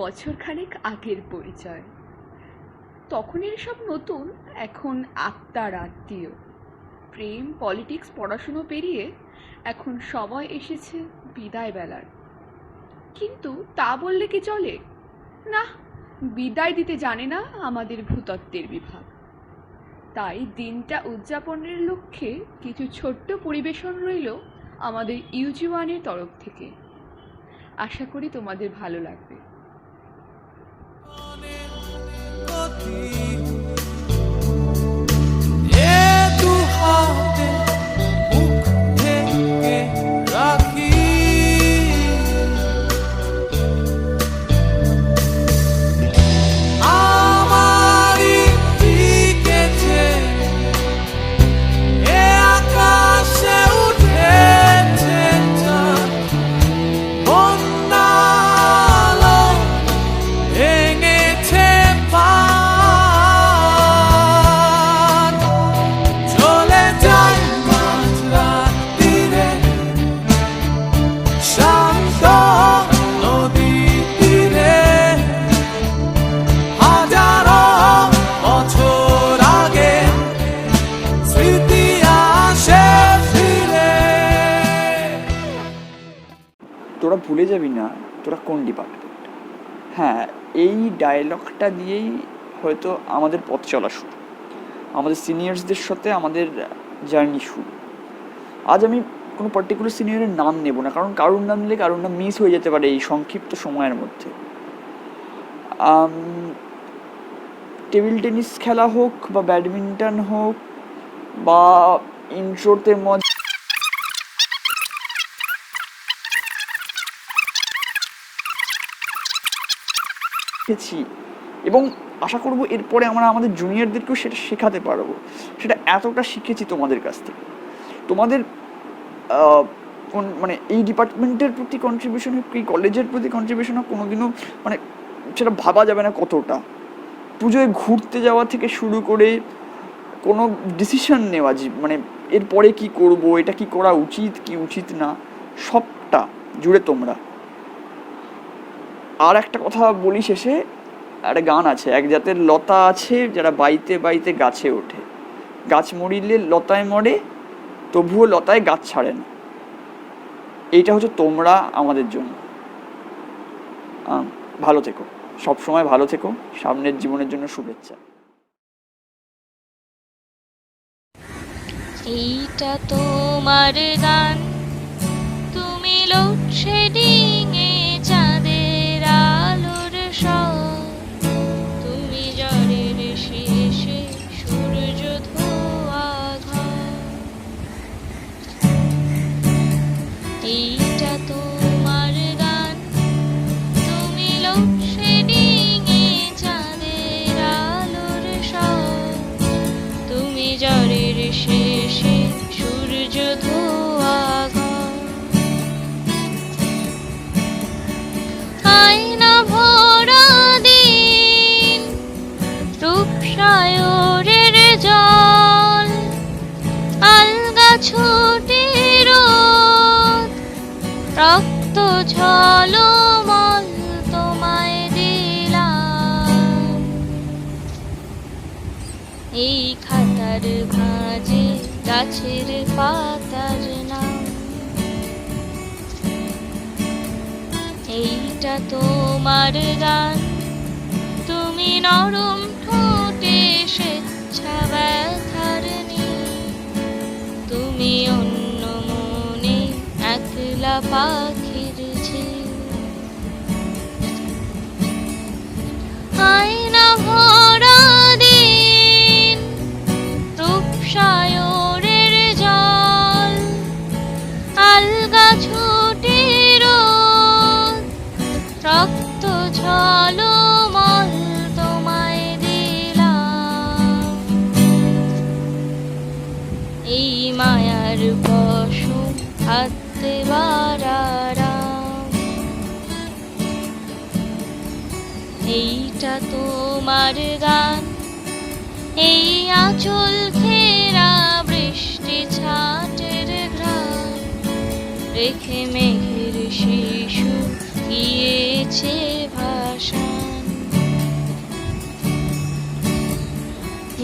বছরখানেক আগের পরিচয়। তখন এসব নতুন, এখন আত্মার আত্মীয়। প্রেম, পলিটিক্স, পড়াশুনো পেরিয়ে এখন সময় এসেছে বিদায় বেলার। কিন্তু তা বললে কি চলে? না, বিদায় দিতে জানে না আমাদের ভূতত্ত্বের বিভাগ। তাই দিনটা উদযাপনের লক্ষ্যে কিছু ছোট্ট পরিবেশন রইল আমাদের UG1-এর তরফ থেকে। আশা করি তোমাদের ভালো লাগবে। তোরা ভুলে যাবি না তোরা কোন ডিপার্টমেন্ট। হ্যাঁ, এই ডায়লগটা দিয়েই হয়তো আমাদের পথ চলা শুরু, আমাদের সিনিয়র্সদের সাথে আমাদের জার্নি শুরু। আজ আমি কোনো পার্টিকুলার সিনিয়রের নাম নেব না, কারণ কারোর নাম নিলে কারোর নাম মিস হয়ে যেতে পারে এই সংক্ষিপ্ত সময়ের মধ্যে। টেবিল টেনিস খেলা হোক বা ব্যাডমিন্টন হোক বা ইন্ট্রোতে মজা শিখেছি, এবং আশা করব এরপরে আমরা আমাদের জুনিয়রদেরকেও সেটা শেখাতে পারবো। সেটা এতটা শিখেছি তোমাদের কাছ থেকে। তোমাদের মানে এই ডিপার্টমেন্টের প্রতি কন্ট্রিবিউশন হোক, এই কলেজের প্রতি কন্ট্রিবিউশন হোক, কোনোদিনও মানে সেটা ভাবা যাবে না কতটা। পুজোয় ঘুরতে যাওয়া থেকে শুরু করে কোনো ডিসিশন নেওয়া, মানে এরপরে কি করব, এটা কি করা উচিত কি উচিত না, সবটা জুড়ে তোমরা। আর একটা কথা বলি শেষে, একটা গান আছে, এক জাতের লতা আছে যারা বাইতে বাইতে গাছে ওঠে, গাছ মরিলে লতায় মরে তবুও লতায় গাছ ছাড়ে না। এইটা হচ্ছে তোমরা আমাদের জন্য। ভালো থেকো, সবসময় ভালো থেকো, সামনের জীবনের জন্য শুভেচ্ছা। এইটা তোমার গান, তুমি লোডশেডিং এ চাঁদের আলোর সব, তুমি জ্বরের শেষে সূর্য ধোয়া ঘর। এইটা তোমার গান, তুমি লোডশেডিং এ চাঁদের আলোর সব, তুমি জ্বরের শেষে সূর্য ধোয়া ঘর। আয়না ভরা দিন, রূপসায়রের জল, আলগা ছুটি রোদ, রক্ত ঝলমল তোমায় দিলাম। এই খাতার ভাঁজে গাছের পাতার নাম, এইটা তোমার গান, তুমি নরম ঠোঁটে স্বেচ্ছা ব্যথার নীল, তুমি অন্য মনে একলা পাখির ঝিল। আয়না ভরা দিন, রূপসায়রের জল, আলগা ছুটি রোদ, রক্ত ঝলমল তোমায় দিলাম। এই মায়ার পশম হাত দেবার আরাম, এইটা তোমার গান, এই আঁচল ঘেরা বৃষ্টি ছাটের ঘ্রাণ, রেখে মেঘের শিশু গিয়েছে ভাষণ।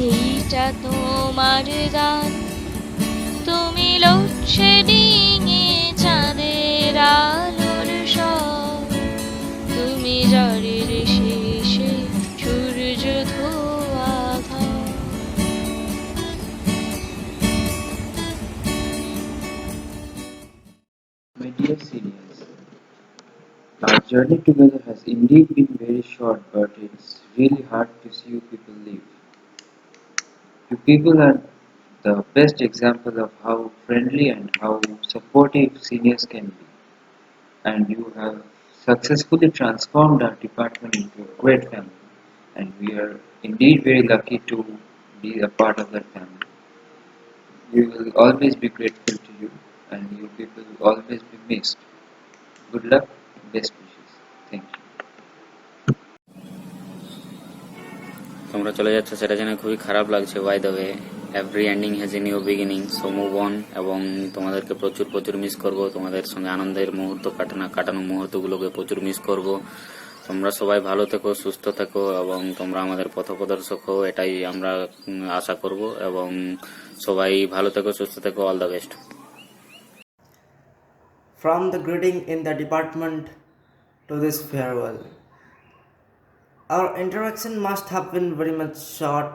এইটা তোমার গান, তুমি লোডশেডিং এ চাঁদের আলোর সব, তুমি ঝড়ের শেষে সূর্য ধোয়া ঘর। My dear seniors, our journey together has indeed been very short, but it's really hard to see you people live. You people are the best example of how friendly and how supportive seniors can be, and you have successfully transformed our department into a great family, and we are indeed very lucky to be a part of that family. We will always be grateful to you, and you people will always be missed. Good luck, best wishes. Thank you. তোমরা চলে যাচ্ছ সেটা জেনে খুবই খারাপ লাগছে। By the way, every ending has a new beginning, so move on. এবং তোমাদেরকে প্রচুর প্রচুর মিস করব, তোমাদের সঙ্গে আনন্দের মুহূর্ত কাটানো মুহূর্তগুলোকে প্রচুর মিস করব। তোমরা সবাই ভালো থেকো, সুস্থ থেকো, এবং তোমরা আমাদের পথপ্রদর্শক হো, এটাই আমরা আশা করব। এবং সবাই ভালো থেকো, সুস্থ থেকো, all the best. From the greeting in the department to this farewell, our interaction must have been very much short,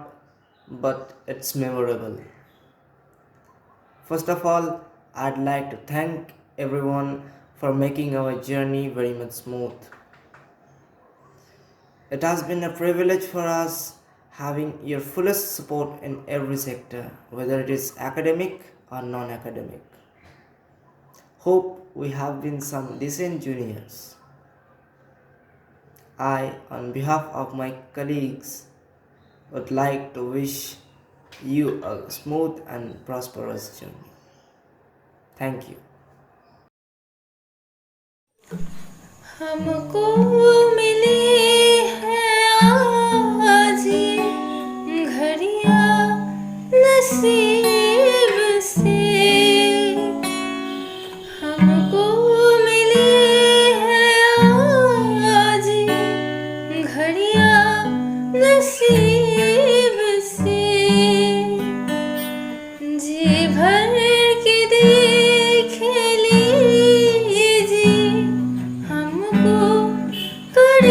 but it's memorable. First of all, I'd like to thank everyone for making our journey very much smooth. It has been a privilege for us having your fullest support in every sector, whether it is academic or non-academic. Hope we have been some decent juniors. I, on behalf of my colleagues, would like to wish you a smooth and prosperous journey. Thank you. हमको मिली है आज ये घड़ियां नसीब से, हमको मिली है आज ये घड़ियां नसीब से। जी भर के देख लीजिए हमको कर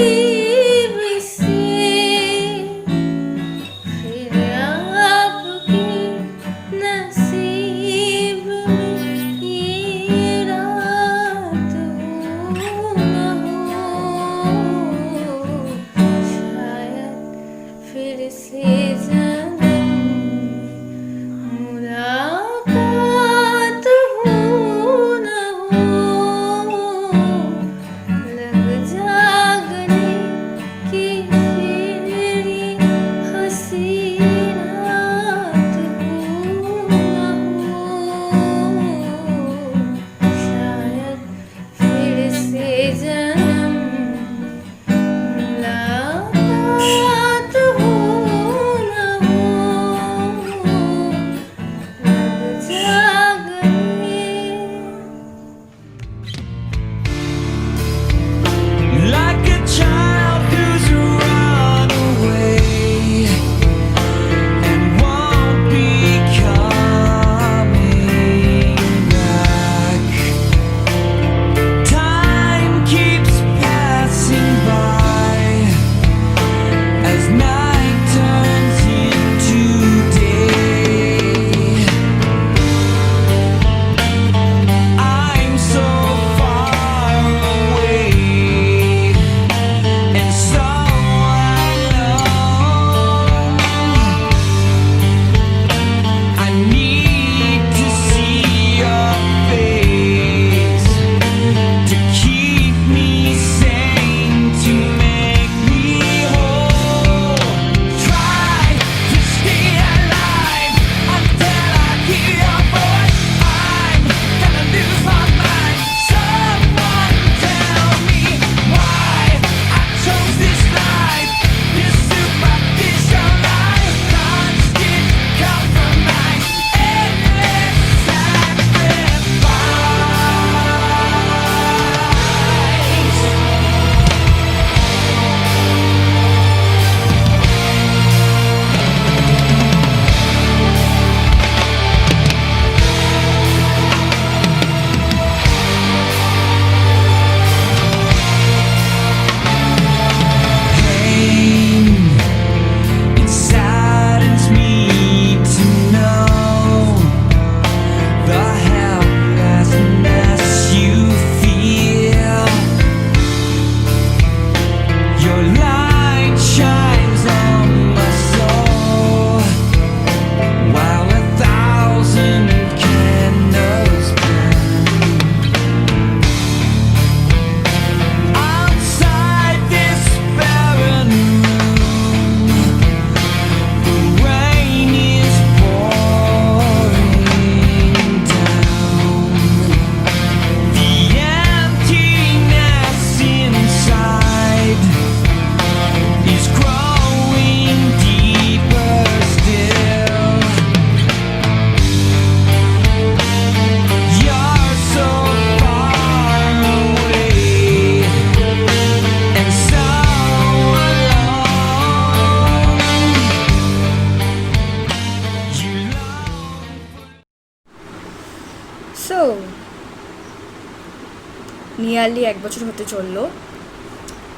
নিয়ারলি 1 বছর হতে চললো।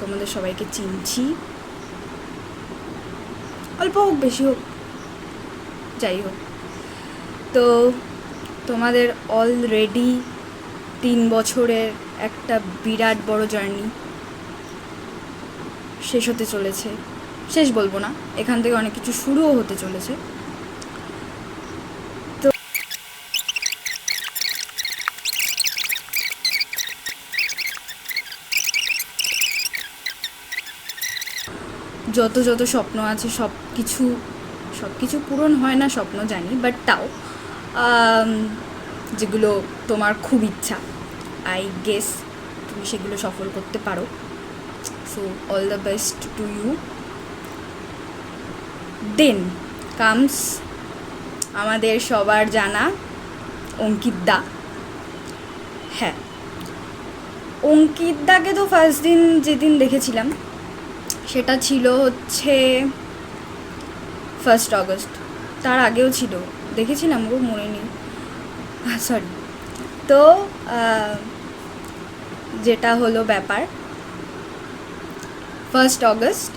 তোমাদের সবাইকে চিনছি, অল্প হোক বেশি হোক, যাই হোক। তো তোমাদের অলরেডি 3 বছরের একটা বিরাট বড় জার্নি শেষ হতে চলেছে। শেষ বলবো না, এখান থেকে অনেক কিছু শুরুও হতে চলেছে। তো যত যত স্বপ্ন আছে সব কিছু পূরণ হয় না, স্বপ্ন জানি, বাট তাও যেগুলো তোমার খুব ইচ্ছা, আই গেস তুমি সেগুলো সফল করতে পারো। So all the best to you. Then comes আমাদের সবার জানা অঙ্কিত দা। হ্যাঁ, অঙ্কিত দাকে তো ফার্স্ট দিন যেদিন দেখেছিলাম সেটা ছিল হচ্ছে 1 অগস্ট। তার আগেও ছিল, দেখেছিলাম গো, মনে নেই, সরি। তো যেটা হলো ব্যাপার, 1 অগস্ট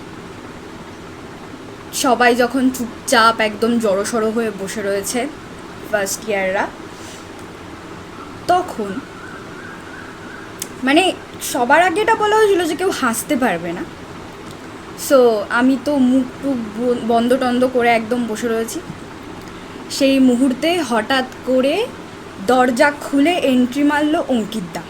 সবাই যখন চুপচাপ একদম জড়সড়ো হয়ে বসে রয়েছে ফার্স্ট ইয়াররা, তখন মানে সবার আগে এটা বলা হয়েছিল যে কেউ হাসতে পারবে না। সো আমি তো মুখ টুক বন্ধ টন্ধ করে একদম বসে রয়েছি। সেই মুহূর্তে হঠাৎ করে দরজা খুলে এন্ট্রি মারলো অঙ্কিত দা।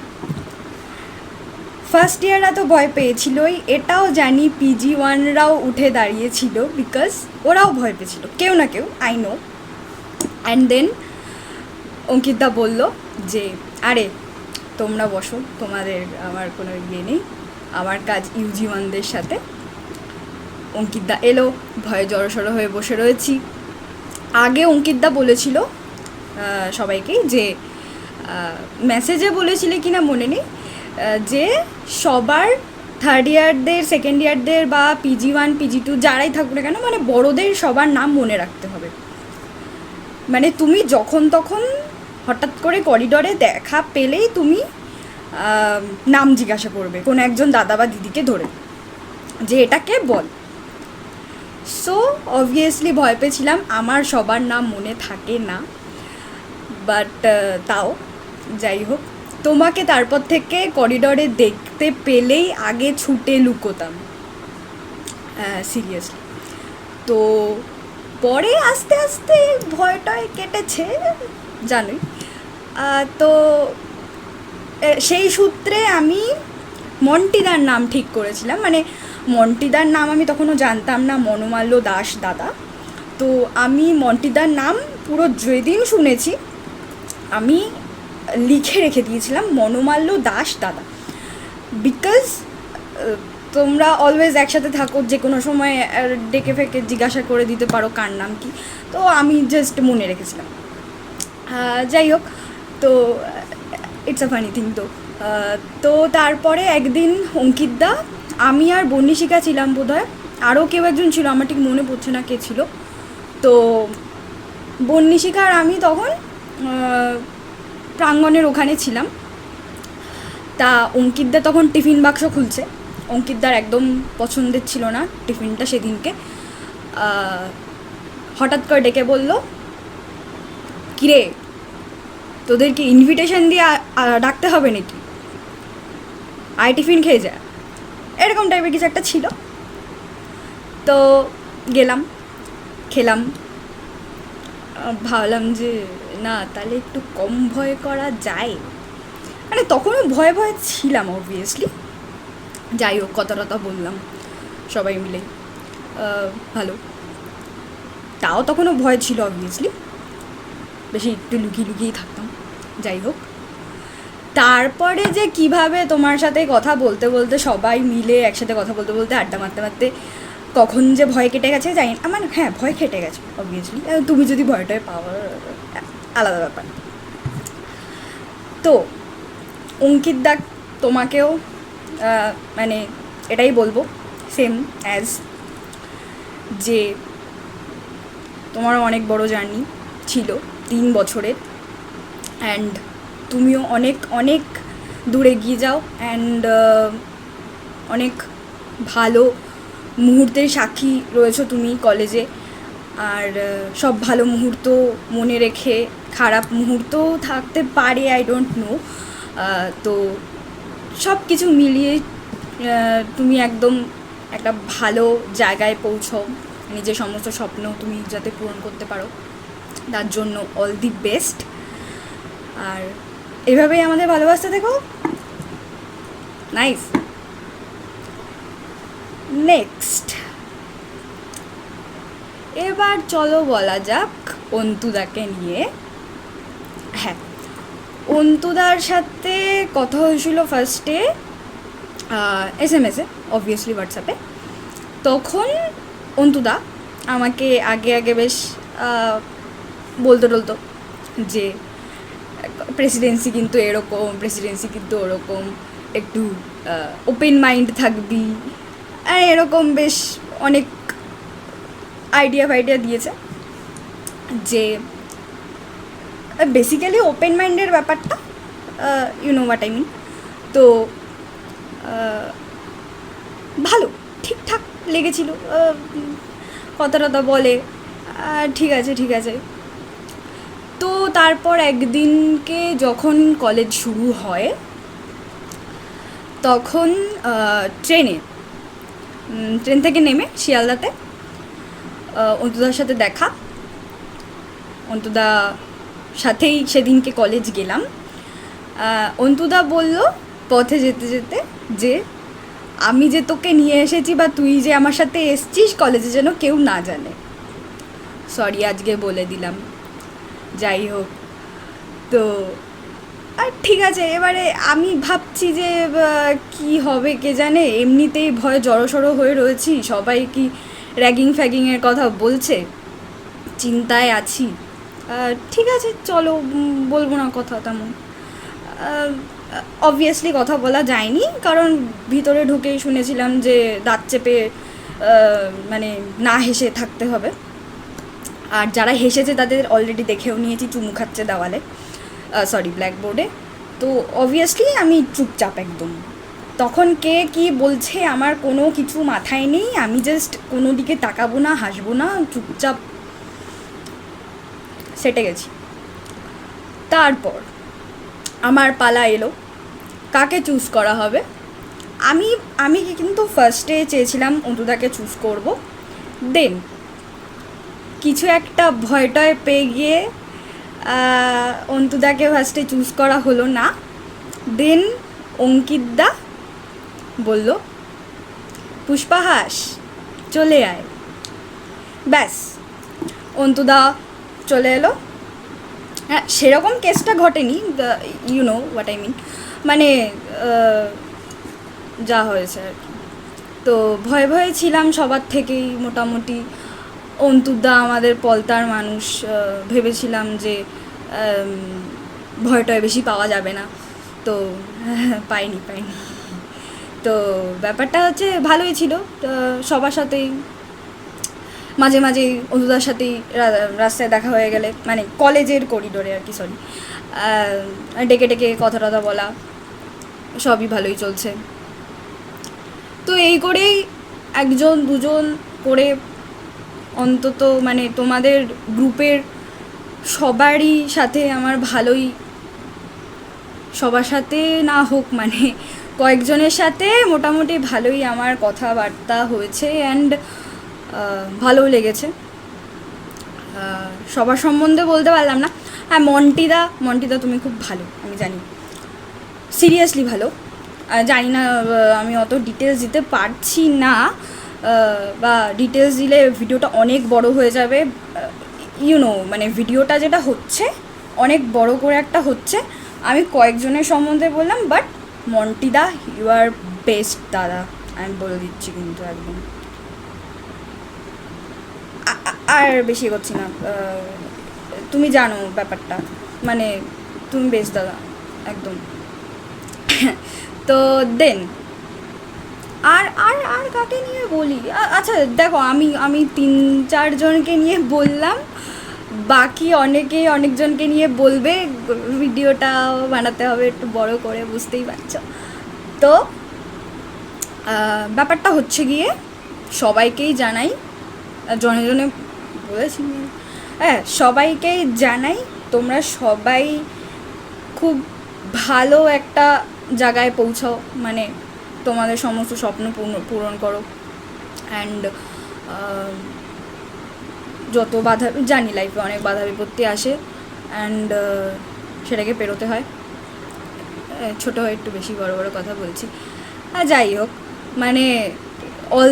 ফার্স্ট ইয়াররা তো ভয় পেয়েছিলই, এটাও জানি PG1রাও উঠে দাঁড়িয়েছিল, বিকজ ওরাও ভয় পেয়েছিল, কেউ না কেউ, আই নো। অ্যান্ড দেন অঙ্কিত দা বললো যে আরে তোমরা বসো, তোমাদের আমার কোনো ইয়ে নেই, আমার কাজ UG1দের সাথে। অঙ্কিত দা এলো, ভয়ে জড়সড়ো হয়ে বসে রয়েছি। আগে অঙ্কিত দা বলেছিল সবাইকেই যে মেসেজে বলেছিলে কিনা মনে নেই, যে সবার থার্ড ইয়ারদের, সেকেন্ড ইয়ারদের বা PG1 PG2 যারাই থাকুক না কেন, মানে বড়দের সবার নাম মনে রাখতে হবে। মানে তুমি যখন তখন হঠাৎ করে করিডরে দেখা পেলেই তুমি নাম জিজ্ঞাসা করবে কোনো একজন দাদা বা দিদিকে ধরে, যে এটাকে বল। সো অবভিয়াসলি ভয় পেয়েছিলাম, আমার সবার নাম মনে থাকে না, বাট তাও যাই হোক, তোমাকে তারপর থেকে করিডরে দেখতে পেলেই আগে ছুটে লুকোতাম, সিরিয়াসলি। তো পরে আস্তে আস্তে ভয়টাই কেটেছে, জানোই। তো সেই সূত্রে আমি মন্টিদার নাম ঠিক করেছিলাম। মানে মন্টিদার নাম আমি তখনও জানতাম না, মনোমাল্য দাস দাদা। তো আমি মন্টিদার নাম পুরো যেদিন শুনেছি আমি লিখে রেখে দিয়েছিলাম মনোমাল্য দাস দাদা, বিকজ তোমরা অলওয়েজ একসাথে থাকো, যে কোনো সময় ডেকে ফেকে জিজ্ঞাসা করে দিতে পারো কার নাম কি। তো আমি জাস্ট মনে রেখেছিলাম। যাই হোক, তো ইটস আ ফানি থিং। তো তারপরে একদিন অঙ্কিত দা, আমি আর বন্নিশিকা ছিলাম বোধহয়, আরও কেউ একজন ছিল, আমার ঠিক মনে পড়ছে না কে ছিল। তো বন্নিশিকা আর আমি তখন প্রাঙ্গণের ওখানে ছিলাম। তা অঙ্কিত দা তখন টিফিন বাক্স খুলছে। অঙ্কিত দার একদম পছন্দের ছিল না টিফিনটা সেদিনকে। হঠাৎ করে ডেকে বলল, কিরে তোদেরকে ইনভিটেশন দিয়ে ডাকতে হবে নাকি, আয় টিফিন খেয়ে যা, এরকম টাইপের কিছু একটা ছিল। তো গেলাম, খেলাম, ভাবলাম যে না তাহলে একটু কম ভয় করা যায়। মানে তখনও ভয়ে ভয়ে ছিলাম অবভিয়াসলি। যাই হোক, কথা টথা বললাম সবাই মিলে, ভালো। তাও তখনও ভয় ছিল অবভিয়াসলি, বেশি একটু লুকিয়ে লুকিয়েই থাকতাম। যাই হোক, তারপরে যে কিভাবে তোমার সাথে কথা বলতে বলতে, সবাই মিলে একসাথে কথা বলতে বলতে, আড্ডা মারতে মারতে কখন যে ভয় কেটে গেছে জানি না। আমার হ্যাঁ ভয় কেটে গেছে অবভিয়াসলি, তুমি যদি ভয়টায় পাওয়ার আলাদা ব্যাপার। তো অঙ্কিত দা, তোমাকেও মানে এটাই বলবো সেম অ্যাজ, যে তোমারও অনেক বড় জার্নি ছিল 3 বছরের, অ্যান্ড তুমিও অনেক অনেক দূরে গিয়ে যাও অ্যান্ড অনেক ভালো মুহূর্তের সাক্ষী রয়েছো তুমি কলেজে। আর সব ভালো মুহূর্ত মনে রেখে, খারাপ মুহূর্তও থাকতে পারে, আই ডোন্ট নো। তো সব কিছু মিলিয়ে তুমি একদম একটা ভালো জায়গায় পৌঁছও, নিজের সমস্ত স্বপ্ন তুমি যাতে পূরণ করতে পারো, তার জন্য অল দি বেস্ট। আর এভাবেই আমাদের ভালোবাসতে দেখো। নাইস। নেক্সট এবার চলো বলা যাক অন্তুদাকে নিয়ে। হ্যাঁ, অন্তুদার সাথে কথা হয়েছিল ফার্স্টে SMS-এ, অবভিয়াসলি হোয়াটসঅ্যাপে। তখন অন্তুদা আমাকে আগে বেশ বলতো যে প্রেসিডেন্সি কিন্তু এরকম, প্রেসিডেন্সি কিন্তু ওরকম, একটু ওপেন মাইন্ড থাকবি, আর এরকম বেশ অনেক আইডিয়া দিয়েছে। যে বেসিক্যালি ওপেন মাইন্ডের ব্যাপারটা, you know what I mean. তো ভালো, ঠিকঠাক লেগেছিল, কথা বলে, ঠিক আছে। তো তারপর একদিনকে যখন কলেজ শুরু হয়, তখন ট্রেন থেকে নেমে শিয়ালদাতে অন্তুদার সাথে দেখা। অন্তুদা সাথেই সেদিনকে কলেজ গেলাম। অন্তুদা বলল পথে যেতে যে আমি যে তোকে নিয়ে এসেছি বা তুই যে আমার সাথে এসছিস কলেজে যেন কেউ না জানে। সরি, আজকে বলে দিলাম। যাই হোক, তো আর ঠিক আছে। এবারে আমি ভাবছি যে কি হবে কে জানে, এমনিতেই ভয় জড়সড়ো হয়ে রয়েছি, সবাই কি র্যাগিং ফ্যাগিংয়ের কথা বলছে, চিন্তায় আছি। ঠিক আছে, চলো, বলবো না কথা তেমন। অবভিয়াসলি কথা বলা যায়নি, কারণ ভিতরে ঢুকেই শুনেছিলাম যে দাঁত চেপে মানে না হেসে থাকতে হবে। আর যারা হেসেছে তাদের অলরেডি দেখেও নিয়েছি, চুমু খাচ্ছে দেওয়ালে, ব্ল্যাকবোর্ডে। তো অবভিয়াসলি আমি চুপচাপ একদম। তখন কে কি বলছে আমার কোনো কিছু মাথায় নেই, আমি জাস্ট কোনো দিকে তাকাবো না, হাসবো না, চুপচাপ সেটে গেছি। তারপর আমার পালা এলো, কাকে চুজ করা হবে। আমি কিন্তু ফার্স্টে চেয়েছিলাম অন্তুদাকে চুজ করব। দেন কিছু একটা ভয়টয় পেয়ে গিয়ে অন্তুদাকে ফার্স্টে চুজ করা হলো না। দেন অঙ্কিতদা বলল পুষ্পাহাস চলে আয়। ব্যাস, অন্তুদা চলে এলো। হ্যাঁ, সেরকম কেসটা ঘটেনি, you know what I mean, মানে যা হয়েছে আর কি। তো ভয়ে ছিলাম সবার থেকেই মোটামুটি। অন্তুদা আমাদের পলতার মানুষ, ভেবেছিলাম যে ভয়টয় বেশি পাওয়া যাবে না, তো পাইনি। তো ব্যাপারটা হচ্ছে ভালোই ছিল। সবার সাথেই মাঝে অন্তুদার সাথেই রাস্তায় দেখা হয়ে গেলে, মানে কলেজের করিডোরে আর কি, ডেকে কথা বলা, সবই ভালোই চলছে। তো এই করেই একজন দুজন করে অন্তত মানে তোমাদের গ্রুপের সবারই সাথে আমার ভালোই, সবার সাথে না হোক মানে কয়েকজনের সাথে মোটামুটি ভালোই আমার কথাবার্তা হয়েছে অ্যান্ড ভালোও লেগেছে। সবার সম্বন্ধে বলতে পারলাম না। হ্যাঁ, মন্টিদা তুমি খুব ভালো, আমি জানি, সিরিয়াসলি ভালো। জানি না, আমি অত ডিটেলস দিতে পারছি না, বা ডিটেলস দিলে ভিডিওটা অনেক বড় হয়ে যাবে। ইউনো মানে ভিডিওটা যেটা হচ্ছে অনেক বড় করে একটা হচ্ছে। আমি কয়েকজনের সম্বন্ধে বললাম, বাট মন্টিদা ইউ আর বেস্ট দাদা, আমি বলে দিচ্ছি কিন্তু একদম। আর বেশি করছি না, তুমি জানো ব্যাপারটা, মানে তুমি বেস্ট দাদা একদম। তো দেন আর কাকে নিয়ে বলি? আচ্ছা দেখো, আমি 3-4 জনকে নিয়ে বললাম, বাকি অনেকেই অনেকজনকে নিয়ে বলবে, ভিডিওটা বানাতে হবে একটু বড় করে, বুঝতেই পারছো। তো ব্যাপারটা হচ্ছে গিয়ে সবাইকেই জানাই, জনে জনে বলেছি, হ্যাঁ সবাইকেই জানাই, তোমরা সবাই খুব ভালো একটা জায়গায় পৌঁছাও, মানে তোমাদের সমস্ত স্বপ্ন পূরণ করো। অ্যান্ড যত বাধা, জানি লাইফে অনেক বাধা বিপত্তি আসে, অ্যান্ড সেটাকে পেরোতে হয়। ছোটো হয়ে একটু বেশি বড় বড় কথা বলছি, যাই হোক, মানে all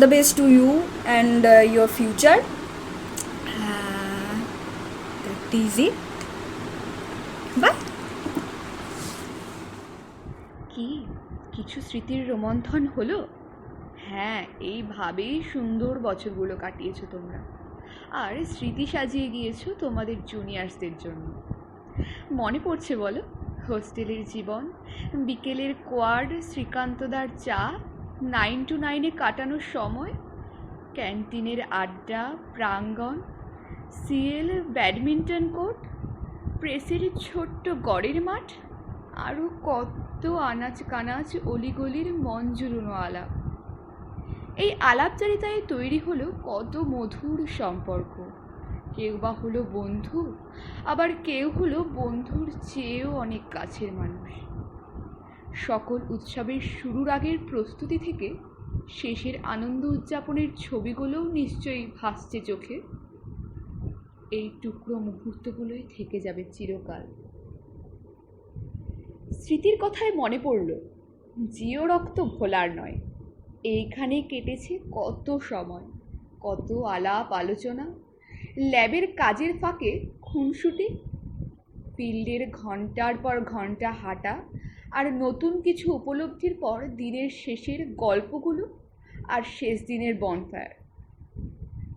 the best to you and your future. That is it. Bye. কি কিছু স্মৃতির রোমন্থন হলো? হ্যাঁ, এইভাবেই সুন্দর বছরগুলো কাটিয়েছো তোমরা, আর স্মৃতি সাজিয়ে গিয়েছো তোমাদের জুনিয়র্সদের জন্য। মনে পড়ছে বলো হোস্টেলের জীবন, বিকেলের কোয়ার্ড, শ্রীকান্তদার চা, 9 to 9 কাটানোর সময়, ক্যান্টিনের আড্ডা, প্রাঙ্গণ, সিএল, ব্যাডমিন্টন কোর্ট, প্রেসের ছোট্ট গড়ের মাঠ, আরও কত আনাচ কানাচ অলিগলির মন জুড়োনো আলাপ। এই আলাপচারিতায় তৈরি হলো কত মধুর সম্পর্ক। কেউ বা হলো বন্ধু, আবার কেউ হলো বন্ধুর চেয়েও অনেক কাছের মানুষ। সকল উৎসবের শুরুর আগের প্রস্তুতি থেকে শেষের আনন্দ উদযাপনের ছবিগুলোও নিশ্চয়ই ভাসছে চোখে। এই টুকরো মুহূর্তগুলোই থেকে যাবে চিরকাল। স্মৃতির কথায় মনে পড়ল, জিও রক্ত ভোলার নয়। এইখানেই কেটেছে কত সময়, কত আলাপ আলোচনা, ল্যাবের কাজের ফাঁকে খুনসুটি, ফিল্ডের ঘন্টার পর ঘন্টা হাঁটা, আর নতুন কিছু উপলব্ধির পর দিনের শেষের গল্পগুলো আর শেষ দিনের বনফায়ার।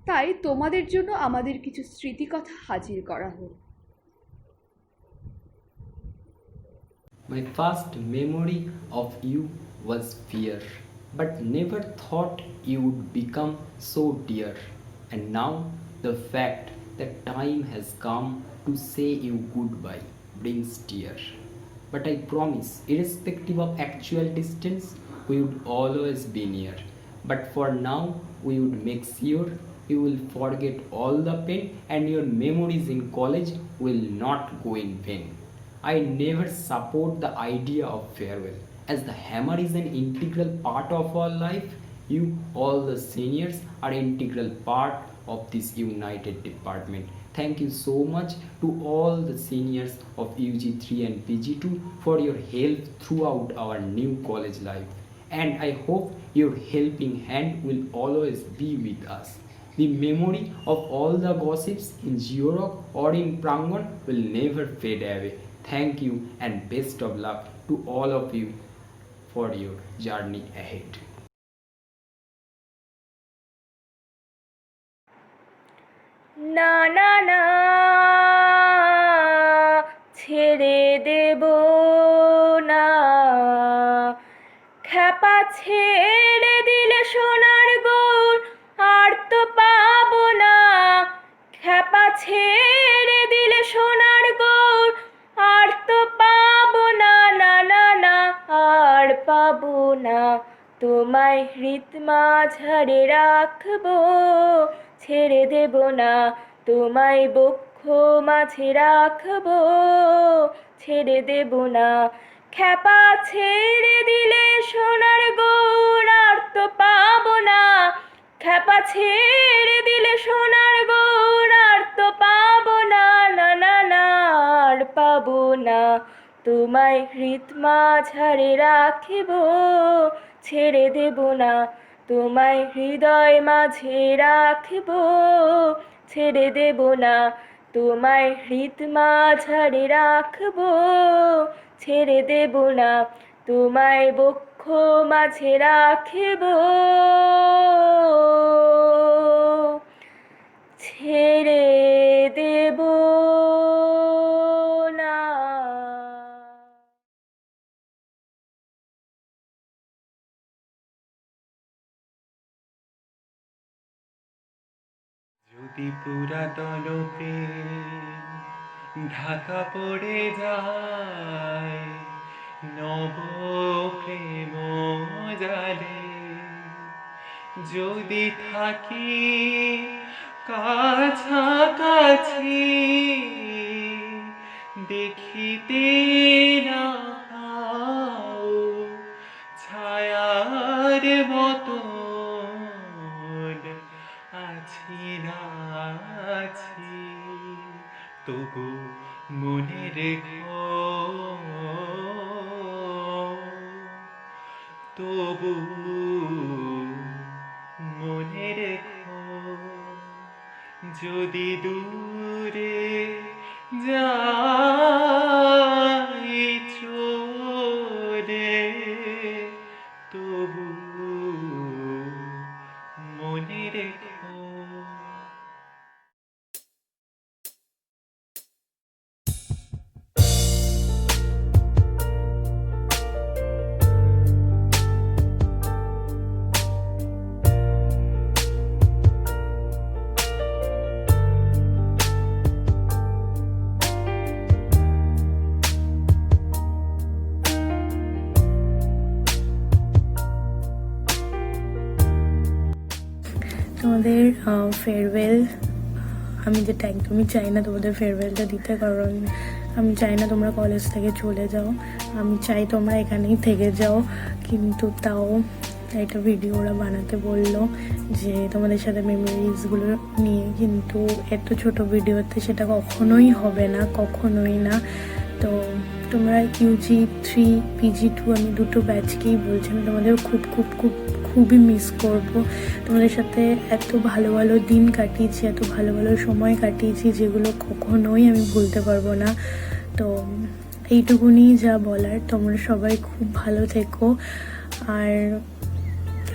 তাই তোমাদের জন্য আমাদের কিছু স্মৃতিকথা হাজির করা হোক। My first memory of you was fear, but never thought you would become so dear. And now the fact that time has come to say you goodbye brings tear. But I promise, irrespective of actual distance, we would always be near. But for now, we would make sure you will forget all the pain, and your memories in college will not go in vain. I never support the idea of farewell, as the hammer is an integral part of our life. You, all the seniors, are integral part of this united department. Thank you so much to all the seniors of UG3 and PG2 for your help throughout our new college life. And I hope your helping hand will always be with us. The memory of all the gossips in Georock or in Prangon will never fade away. Thank you and best of luck to all of you for your journey ahead. না না না ছেড়ে দেব না, খ্যাপা ছেড়ে দিলে সোনার গুড় আর তো পাবো না, খ্যাপা ছেড়ে দিলে সোনার গুড় আর তো পাবো না, না না না আর পাবো না, তোমায় হৃদ মাঝারে রাখবো, ছেড়ে দেব না, তোমায় বক্ষ মাঝে রাখবো, ছেড়ে দেব না, খ্যাপা ছেড়ে দিলে সোনার গুড় আর তো পাবো না, খ্যাপা ছেড়ে দিলে সোনার গুড় আর তো পাবো না, না না না আর পাবো না, তোমায় হৃদ মাঝারে রাখিব, ছেড়ে দেব না, তোমায় হৃদয় মাঝে রাখিব, ছেড়ে দেব না, তোমায় হৃদ মাঝারে রাখব, ছেড়ে দেব না, তোমায় বক্ষ মাঝে রাখিব, ছেড়ে দেব না। অতি পুরাতন প্রেম ঢাকা পড়ে যায় নব প্রেম জালে যদি থাকি কাছাকাছি দেখিতে না পাও ছায়ার মতন আছি না আছি তবু মনে রেখো তবু মনে রেখো যদি দূরে যাই চলে তবু মনে রেখো। তোমাদের ফেয়ারওয়েল আমি যেটা একদমই চাই না তোমাদের ফেয়ারওয়েলটা দিতে, কারণ আমি চাই না তোমরা কলেজ থেকে চলে যাও, আমি চাই তোমরা এখানেই থেকে যাও। কিন্তু তাও একটা ভিডিও ওরা বানাতে বললো যে তোমাদের সাথে মেমোরিজগুলো নিয়ে, কিন্তু এত ছোট ভিডিওতে সেটা কখনোই হবে না, কখনোই না। তো তোমরা UG3 PG2 আমি দুটো ব্যাচকেই বলছি, আমি তোমাদের খুবই মিস করব। তোমাদের সাথে এত ভালো ভালো দিন কাটিয়েছি, এত ভালো ভালো সময় কাটিয়েছি, যেগুলো কখনোই আমি ভুলতে পারবো না। তো এইটুকুনি যা বলার, তোমরা সবাই খুব ভালো থেকো। আর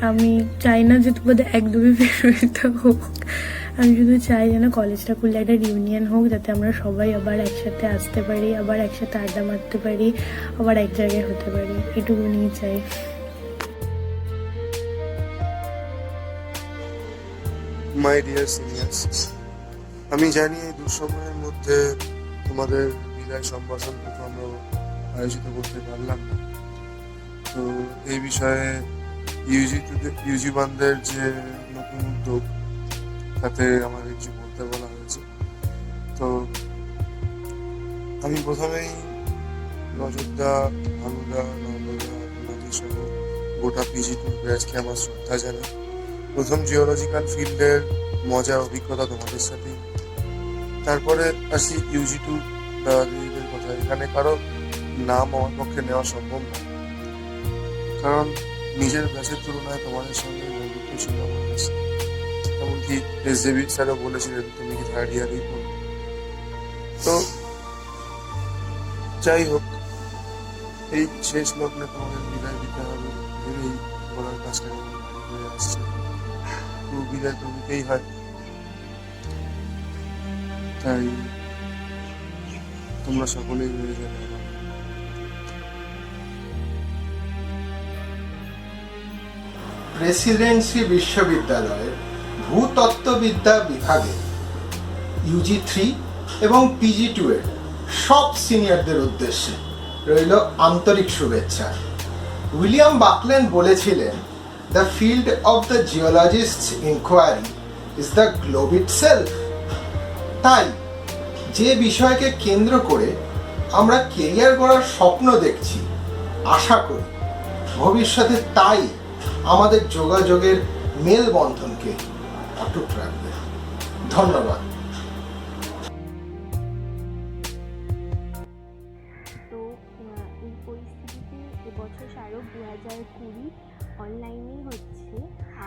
আমি চাই না যে তোমাদের একদমই ফেরোতে হোক, আমি শুধু চাই যেন কলেজটা খুললে একটা রিউনিয়ন হোক, যাতে আমরা সবাই আবার একসাথে আসতে পারি, আবার একসাথে আড্ডা মারতে পারি, আবার এক জায়গায় হতে পারি, এটুকুনি চাই। মাই ডিয়ার সিনিয়র্স, আমি জানি এই দুঃসময়ের মধ্যে তোমাদের বিদায় সম্ভাষণটুকু আমরা আয়োজিত করতে পারলাম না। তো এই বিষয়ে ইউজি বানদের যে নতুন উদ্যোগ, তাতে আমাদের কিছু বলতে বলা হয়েছে। তো আমি প্রথমেই রজতদা, ভানুদা, নন্দদা, নাদি সহ গোটা PG2 ব্যাচকে আমার শ্রদ্ধা জানাই। প্রথম জিওলজিক্যাল ফিল্ডের মজার অভিজ্ঞতা তোমাদের সাথে। তারপরে আসি UG2 দাদাদিদের কথা। এখানে কারো নাম আমার পক্ষে নেওয়া সম্ভব না, কারণ নিজের ব্যাচের তুলনায় তোমাদের সঙ্গে বন্ধুত্ব ছিল আমার কাছে। এমনকি SJB স্যারও বলেছিলেন তুমি কি থার্ড ইয়ারেই পড়ো। তো যাই হোক, এই শেষ লগ্নে তোমাদের বিদায় দিতে হবে ভেবেই বলার কাজটা হয়ে আসছে। তো বিদায় তো নিতেই হয়, তাই তোমরা সকলেই রয়ে যাবে আমার। প্রেসিডেন্সি বিশ্ববিদ্যালয়ের ভূতত্ত্ববিদ্যা বিভাগে UG3 এবং PG2 এর সব সিনিয়রদের উদ্দেশ্যে রইল আন্তরিক শুভেচ্ছা। উইলিয়াম বাকল্যান্ড বলেছিলেন, the field of the geologists inquiry is the globe itself. তাই যে বিষয়কে কেন্দ্র করে আমরা কেরিয়ার গড়ার স্বপ্ন দেখছি, আশা করি ভবিষ্যতে তাই আমাদের যোগাযোগের মেলবন্ধনকে অটুট রাখবে। ধন্যবাদ। তো এই পরিস্থিতিতে এবছর শারদ 2020 অনলাইনেই হচ্ছে,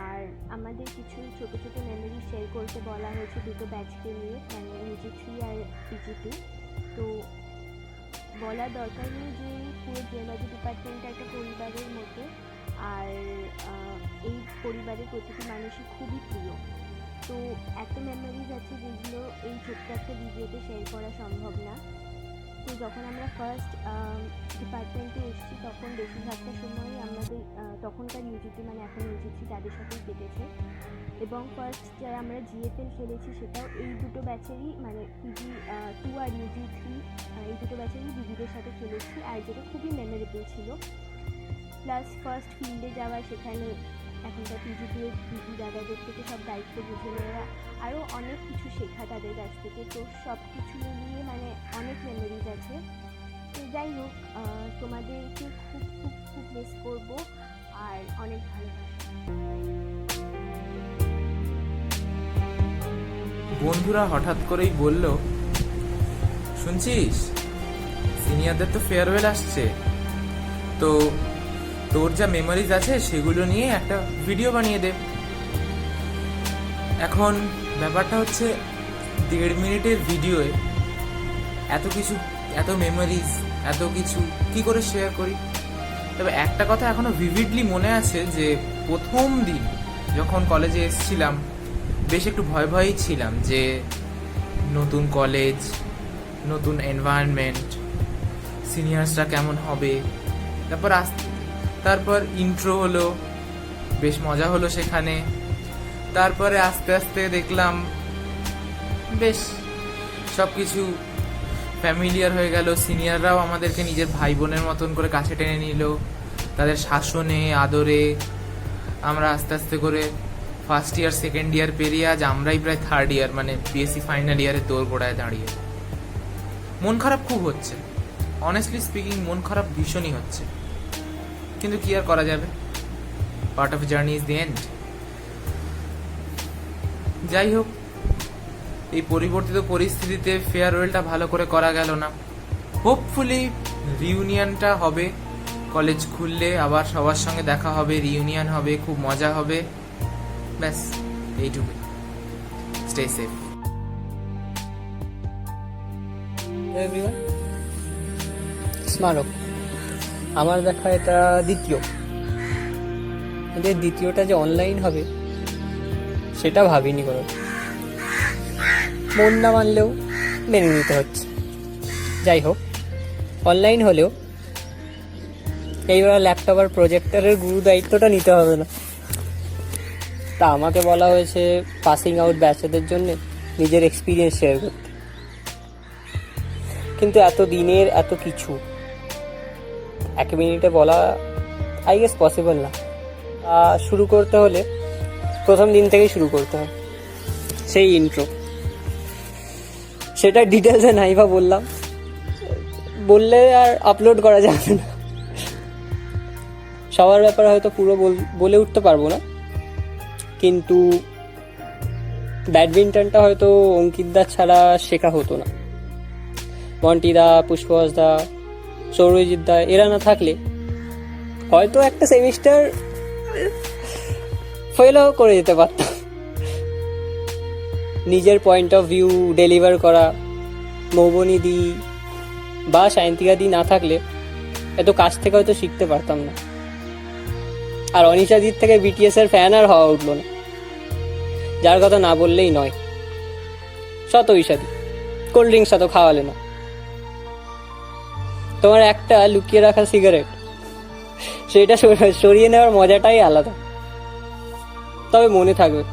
আর আমাদের কিছু ছোট ছোট মেমোরি শেয়ার করতে বলা হয়েছে দুটো ব্যাচকে নিয়ে, মানে UG3 আর PG2। তো বলার দরকার নেই যে পুরো জিওলজি ডিপার্টমেন্টটা একটা পরিবারের মতো, আর এই পরিবারের প্রতিটি মানুষই খুবই প্রিয়। তো এত মেমোরিজ আছে যেগুলো এই ছোট্ট একটা ভিডিওতে শেয়ার করা সম্ভব না। তো যখন আমরা ফার্স্ট ডিপার্টমেন্টে এসেছি, তখন বেশিরভাগটা সময়ই আমাদের তখনকার ইউজিটি মানে এখন ইউজিটি তাদের সাথেই কেটেছে। এবং ফার্স্ট যারা আমরা জিএফএল খেলেছি সেটাও এই দুটো ব্যাচেরই মানে পিজি 2 আর ইউজি 3 এই দুটো ব্যাচেরই দিদিদের সাথে খেলেছি, আর যেটা খুবই মেমোরেবল ছিল। প্লাস ফার্স্ট ফিল্ডে যাওয়া, সেখানে এখনকার পিজি 2 এর দিদি দাদাদের থেকে সব দায়িত্ব বুঝে নেওয়া, আরও অনেক কিছু শেখা তাদের কাছ থেকে। তো সব কিছু মিলিয়ে মানে অনেক মেমোরিজ আছে। তো যাই হোক, তোমাদেরকে খুব খুব খুব মিস করবো আর অনেক ভালোবাসা। বন্ধুরা হঠাৎ করেই বলল, শুনছিস সিনিয়রদের তো ফেয়ারওয়েল আসছে, তো তোর যা মেমোরিজ আছে সেগুলো নিয়ে একটা ভিডিও বানিয়ে দে। এখন ব্যাপারটা হচ্ছে 1.5 মিনিটের ভিডিওয়ে এত কিছু, এত মেমোরিজ, এত কিছু কি করে শেয়ার করি। তবে একটা কথা এখনো ভিভিডলি মনে আছে যে প্রথম দিন যখন কলেজে এসেছিলাম বেশ একটু ভয় ভয়ই ছিলাম যে নতুন কলেজ, নতুন এনভায়রনমেন্ট, সিনিয়র্সরা কেমন হবে। তারপর ইন্ট্রো হলো, বেশ মজা হলো সেখানে। তারপরে আস্তে আস্তে দেখলাম বেশ সব কিছু ফ্যামিলিয়ার হয়ে গেল। সিনিয়ররাও আমাদেরকে নিজের ভাই বোনের মতন করে কাছে টেনে নিল, তাদের শাসনে আদরে আমরা আস্তে আস্তে করে ফার্স্ট ইয়ার সেকেন্ড ইয়ার পেরিয়ে আজ আমরাই প্রায় থার্ড ইয়ার মানে বিএসসি ফাইনাল ইয়ারে দোরগোড়ায় দাঁড়িয়ে। মন খারাপ খুব হচ্ছে, অনেস্টলি স্পিকিং মন খারাপ ভীষণই হচ্ছে, কিন্তু কি আর করা যাবে, part of journey is the end. যাই হোক, এই পরিবর্তিত পরিস্থিতিতে ফেয়ারওয়েলটা ভালো করে করা গেল না। হোপফুলি রিউনিয়নটা হবে, কলেজ খুললে আবার সবার সঙ্গে দেখা হবে, রিউনিয়ন হবে, খুব মজা হবে। ব্যাস এইটুকুই। Stay safe. স্মারক আমার দেখা এটা দ্বিতীয়, কিন্তু দ্বিতীয়টা যে অনলাইন হবে সেটা ভাবিনি কোনো। মন না মানলেও মেনে নিতে হচ্ছে। যাই হোক, অনলাইন হলেও এইবার ল্যাপটপ আর প্রজেক্টরের গুরু দায়িত্বটা নিতে হবে না। তা আমাকে বলা হয়েছে পাসিং আউট ব্যাচেদের জন্য নিজের এক্সপিরিয়েন্স শেয়ার করতে, কিন্তু এত দিনের এত কিছু 1 মিনিটে বলা আই গেস পসিবল না। শুরু করতে হলে প্রথম দিন থেকেই শুরু করতে হয়, সেই ইন্ট্রো। সেটা ডিটেলসে নাই বা বললে আর আপলোড করা যাবে না। সবার ব্যাপারে হয়তো পুরো বলে উঠতে পারবো না, কিন্তু ব্যাডমিন্টনটা হয়তো অঙ্কিতদা ছাড়া শেখা হতো না। মন্টিদা, পুষ্পদা, সৌরজিৎদা এরা না থাকলে হয়তো একটা সেমিস্টার ফেলও করে যেতে পারতাম। নিজের পয়েন্ট অফ ভিউ ডেলিভার করা মৌবনীদি বা সায়ন্তিকাদি না থাকলে এত কাছ থেকে হয়তো শিখতে পারতাম না। আর অনিশাদির থেকে বিটিএস এর ফ্যান আর হওয়া উঠলো না, যার কথা না বললেই নয়। শত ঈশাদি কোল্ড ড্রিঙ্কসটা তো খাওয়ালে না। তোমার একটা লুকিয়ে রাখা সিগারেট, সেটা সরিয়ে নেওয়ার মজাটাই আলাদা। তবে মনে থাকবে,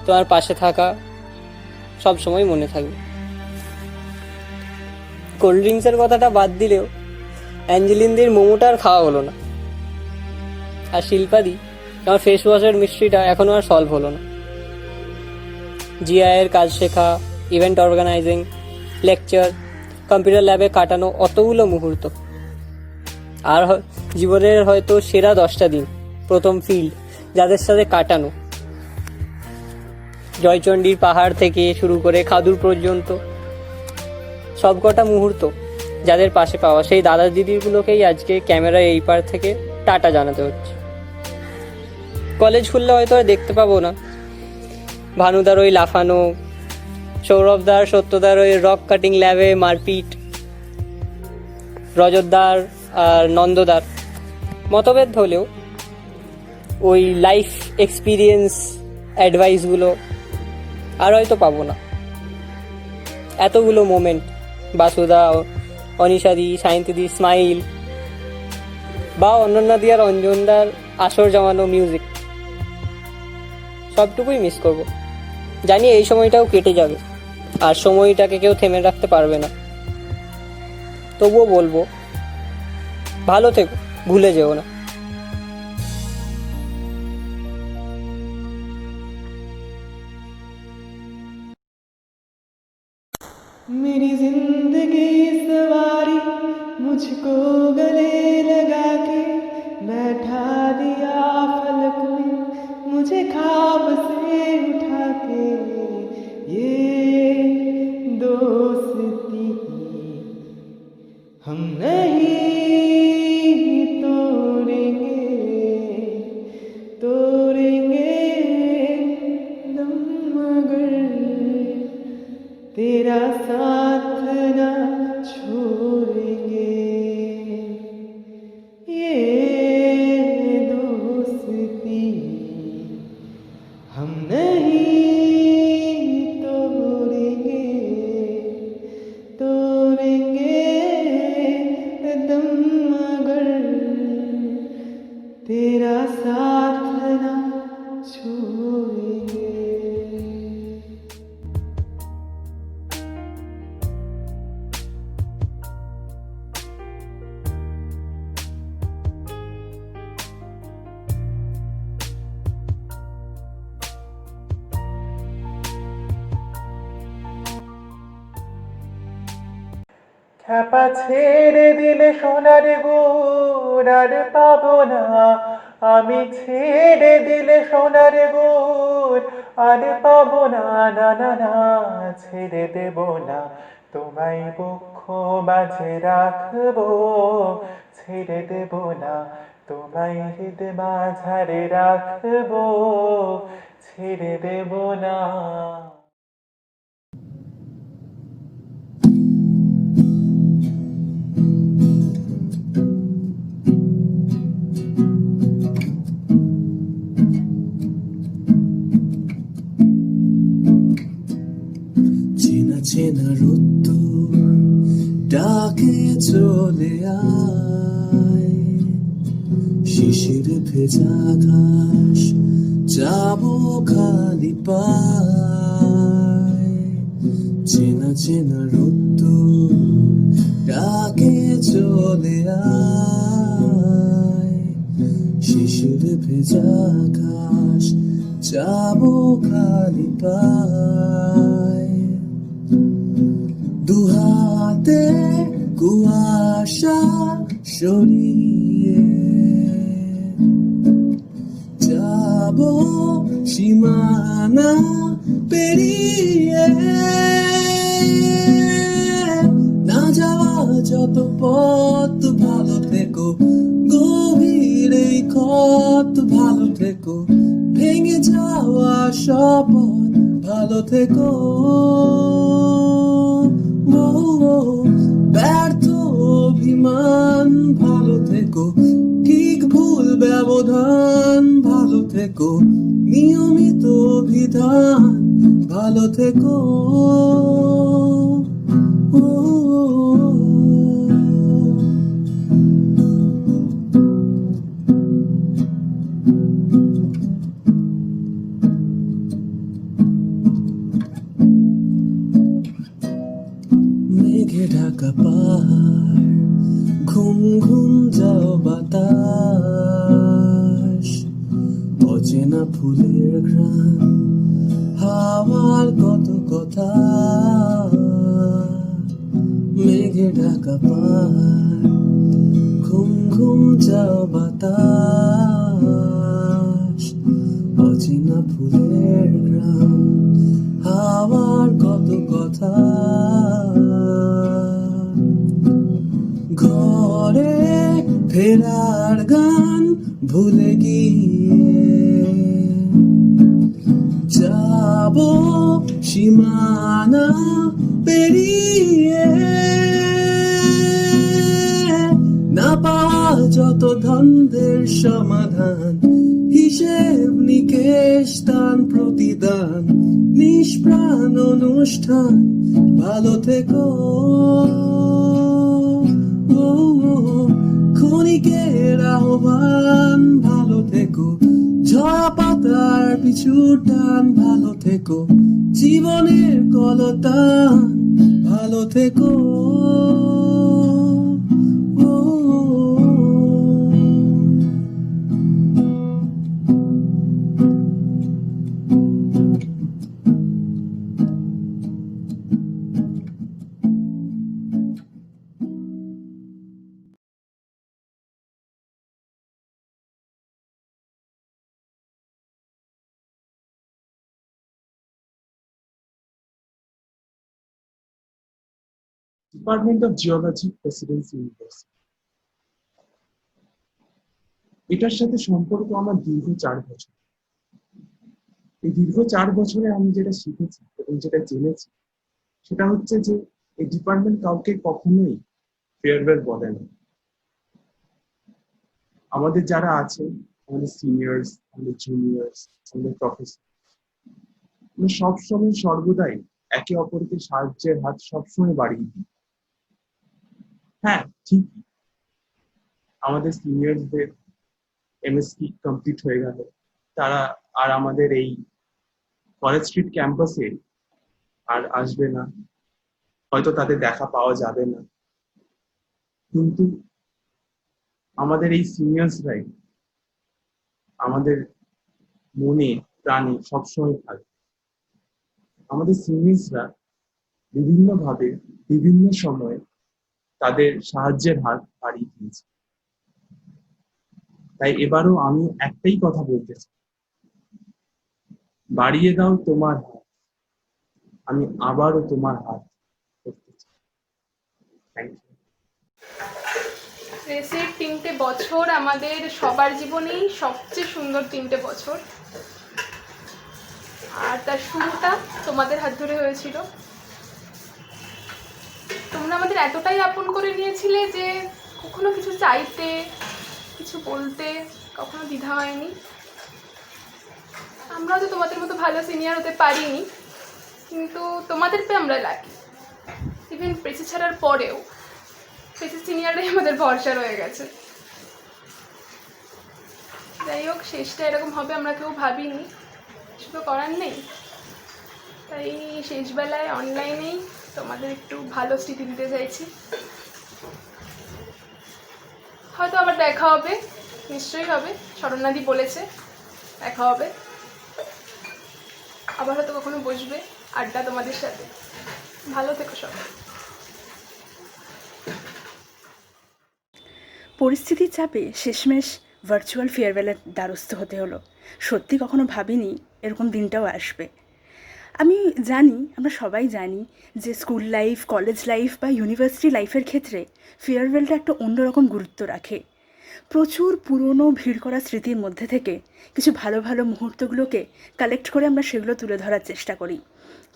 তোমার পাশে থাকা সব সময় মনে থাকবে। কোল্ড ড্রিঙ্কসের কথাটা বাদ দিলেও অ্যাঞ্জেলিনদির মোমোটা আর খাওয়া হলো না। আর শিল্পাদি আমার ফেস ওয়াশের মিস্ট্রিটা এখনো আর সলভ হলো না। জিআইয়ের কাজ শেখা, ইভেন্ট অর্গানাইজিং, লেকচার, কম্পিউটার ল্যাবে কাটানো অতগুলো মুহূর্ত, আর জীবনের হয়তো সেরা 10টা দিন প্রথম ফিল্ড যাদের সাথে কাটানো, জয়চণ্ডীর পাহাড় থেকে শুরু করে খাদুর পর্যন্ত সবকটা মুহূর্ত যাদের পাশে পাওয়া, সেই দাদা দিদিগুলোকেই আজকে ক্যামেরায় এই পার থেকে টাটা জানাতে হচ্ছে। কলেজ খুললে হয়তো আর দেখতে পাবো না ভানুদার ওই লাফানো, সৌরভদার সত্যদার ওই রক কাটিং ল্যাবে মারপিট, রজতদার আর নন্দদার মতভেদ হলেও ওই লাইফ এক্সপিরিয়েন্স অ্যাডভাইসগুলো আর হয়তো পাবো না। এতগুলো মোমেন্ট, বাসুদা, অনিশাদি, সায়ন্তীদি, স্মাইল, বা অনন্যা দিয়ার অঞ্জনদার আসর জমানো মিউজিক, সবটুকুই মিস করব। জানি এই সময়টাও কেটে যাবে, আর সময়টাকে কেউ থেমে রাখতে পারবে না। তবুও বলবো, ভালো থেকো, ভুলে যেও না। मेरी जिंदगी सवारी मुझको गले लगा के बैठा दिया फलक में, मुझे ख्वाब से उठा के। ये दोस्ती हम नहीं तोड़ेंगे, तोड़ेंगे दम मगर तेरा साथ ना छोड़ेंगे। ये दोस्ती हम नहीं तोड़ेंगे, तोड़ेंगे दम मगर तेरा साथ ना छोड़ेंगे। খ্যাপা ছেড়ে দিলে সোনার গুড় আর পাবো না, আমি ছেড়ে দিলে সোনার গুড় আর পাবো না, না না না ছেড়ে দেব না, তোমায় বক্ষ মাঝে রাখবো, ছেড়ে দেব না, তোমায় হৃদ মাঝারে রাখবো, ছেড়ে দেব না। চেনা চেনা রোদ্দুর ডাকে চলে আয়, শিশির ভেজা ঘাস যাবো খালি পায়। চেনা চেনা রোদ্দুর ডাকে চলে আয়, শিশির ভেজা ঘাস যাবো খালি পায়। দুহাতে কুয়াশা সরিয়ে যাবো সীমানা পেরিয়ে, না যাওয়া যত পথ ভালো থেকো, গভীর এই ক্ষত ভালো থেকো, ভেঙে যাওয়া শপথ ভালো থেকো। ব্যর্থ অভিমান ভালো থেকো, ঠিক ভুল ব্যবধান ভালো থেকো, নিয়মিত বিধান ভালো থেকো। মেঘে ঢাকা পাহাড়, ঘুম ঘুম যাও বাতাস, অচেনা ফুলের ঘ্রাণ, হাওয়ার কত কথা। মেঘে ঢাকা পাহাড়, ঘুম ঘুম যাও বাতাস, অচেনা ফুলের ঘ্রাণ, হাওয়ার কত কথা। ঘরে ফেরার গান ভুলে গিয়ে যাবো সীমানা পেরিয়ে, না পাওয়া যত দ্বন্দ্বের সমাধান, হিসেব নিকেশ দান প্রতিদান, নিষ্প্রাণ অনুষ্ঠান ভালো থেকো। ক্ষণিক ক্ষণিকের আহ্বান, ভালো থেকো ঝরা পাতার পিছু টান, ভালো থেকো জীবনের কলতান, ভালো থেকো। Department of geology, Presidency university, এটার সাথে সম্পর্ক আমার দীর্ঘ 4 বছর। এই দীর্ঘ 4 বছরে আমি যেটা শিখেছি এবং যেটা জেনেছি সেটা হচ্ছে যে এই ডিপার্টমেন্ট কাউকে কখনোই ফেয়ারওয়েল বলে না। আমাদের যারা আছেন, আমাদের সিনিয়র্স, আমাদের জুনিয়র্স, আমাদের প্রফেসর, আমরা সবসময় সর্বদাই একে অপরকে সাহায্যের হাত সবসময় বাড়িয়ে দিই। হ্যাঁ, ঠিক, আমাদের সিনিয়রদের এমএসসি কমপ্লিট হয়ে গেল, তারা আর আমাদের এই কলেজ স্ট্রিট ক্যাম্পাসে আর আসবে না, হয়তো তাদের দেখা পাওয়া যাবে না, কিন্তু আমাদের এই সিনিয়র্সরাই আমাদের মনে প্রাণে সবসময় থাকে। আমাদের সিনিয়র্সরা বিভিন্নভাবে বিভিন্ন সময়ে তাদের সাহায্যের হাত বাড়িয়ে দিয়েছে। তাই এবারও আমি একটাই কথা বলতে চাই, বাড়িয়ে দাও তোমার হাত, আমি আবারও তোমার হাত করতে চাই। Thank you. প্রেসের 3টে বছর আমাদের সবার জীবনেই সবচেয়ে সুন্দর 3টে বছর, আর তার শুরুটা তোমাদের হাত ধরে হয়েছিল। তোমরা আমাদের এতটাই আপন করে নিয়েছিলে যে কখনো কিছু চাইতে, কিছু বলতে কখনো দ্বিধা হয়নি। আমরাও তো তোমাদের মতো ভালো সিনিয়র হতে পারিনি, কিন্তু তোমাদের পেয়ে আমরা লাকি। ইভেন প্রেসি ছাড়ার পরেও প্রেসি সিনিয়ররাই আমাদের ভরসা রয়ে গেছে। যাই হোক, শেষটা এরকম হবে আমরা কেউ ভাবিনি, কিছু তো করার নেই। তাই শেষবেলায় অনলাইনেই তোমাদের একটু ভালো স্মৃতি দিতে চাইছি। হয়তো আবার দেখা হবে, নিশ্চয়ই হবে, শরণ্যাদি বলেছে দেখা হবে, আবার হয়তো কখনো বসবে আড্ডা তোমাদের সাথে। ভালো থেকো সবাই। পরিস্থিতির চাপে শেষমেশ ভার্চুয়াল ফেয়ারওয়েলের দ্বারস্থ হতে হলো। সত্যি কখনো ভাবিনি এরকম দিনটাও আসবে। আমি জানি, আমরা সবাই জানি যে স্কুল লাইফ, কলেজ লাইফ বা ইউনিভার্সিটি লাইফের ক্ষেত্রে ফেয়ারওয়েলটা একটা অন্যরকম গুরুত্ব রাখে। প্রচুর পুরনো ভিড় করা স্মৃতির মধ্যে থেকে কিছু ভালো ভালো মুহূর্তগুলোকে কালেক্ট করে আমরা সেগুলো তুলে ধরার চেষ্টা করি।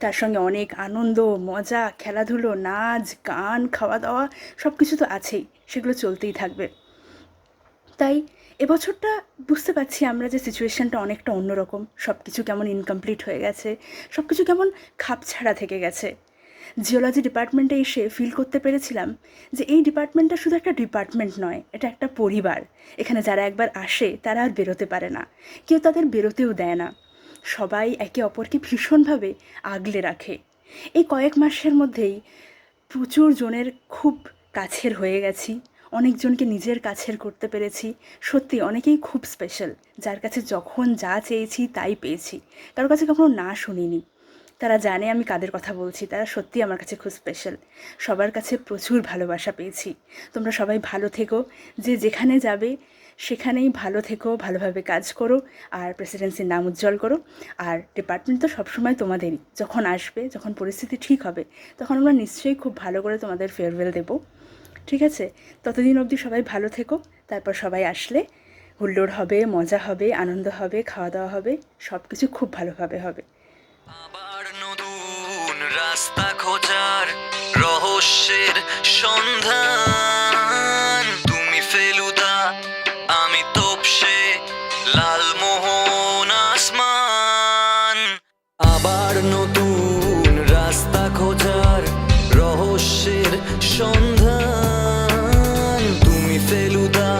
তার সঙ্গে অনেক আনন্দ, মজা, খেলাধুলো, নাচ, গান, খাওয়া দাওয়া সব কিছু তো আছেই, সেগুলো চলতেই থাকবে। তাই এবছরটা বুঝতে পারছি আমরা যে সিচুয়েশানটা অনেকটা অন্যরকম, সব কিছু কেমন ইনকমপ্লিট হয়ে গেছে, সব কিছু কেমন খাপছাড়া থেকে গেছে। জিওলজি ডিপার্টমেন্টে এসে ফিল করতে পেরেছিলাম যে এই ডিপার্টমেন্টটা শুধু একটা ডিপার্টমেন্ট নয়, এটা একটা পরিবার। এখানে যারা একবার আসে তারা আর বেরোতে পারে না, কেউ তাদের বেরোতেও দেয় না, সবাই একে অপরকে ভীষণভাবে আগলে রাখে। এই কয়েক মাসের মধ্যেই প্রচুর জনের খুব কাছের হয়ে গেছি, অনেকজনকে নিজের কাছের করতে পেরেছি। সত্যি অনেকেই খুব স্পেশাল, যার কাছে যখন যা চেয়েছি তাই পেয়েছি, কারোর কাছে কখনো না শুনিনি। তারা জানে আমি কাদের কথা বলছি, তারা সত্যি আমার কাছে খুব স্পেশাল। সবার কাছে প্রচুর ভালোবাসা পেয়েছি। তোমরা সবাই ভালো থেকো, যে যেখানে যাবে সেখানেই ভালো থেকো, ভালোভাবে কাজ করো, আর প্রেসিডেন্সির নাম উজ্জ্বল করো। আর ডিপার্টমেন্ট তো সবসময় তোমাদেরই, যখন আসবে, যখন পরিস্থিতি ঠিক হবে, তখন আমরা নিশ্চয়ই খুব ভালো করে তোমাদের ফেয়ারওয়েল দেবো, ঠিক আছে? ততদিন অবধি সবাই ভালো থেকো। তারপর সবাই আসলে হুল্লোড় হবে, মজা হবে, আনন্দ হবে, খাওয়া দাওয়া হবে, সব কিছু খুব ভালোভাবে হবে। আবার নতুন রাস্তা খোঁজার রহস্যের সন্ধান, তুমি ফেলুদা, আমি তোপসে, লালমোহন আসমান। আবার নতুন রাস্তা খোঁজার রহস্যের সন্ধান, তুমি ফেলুদা,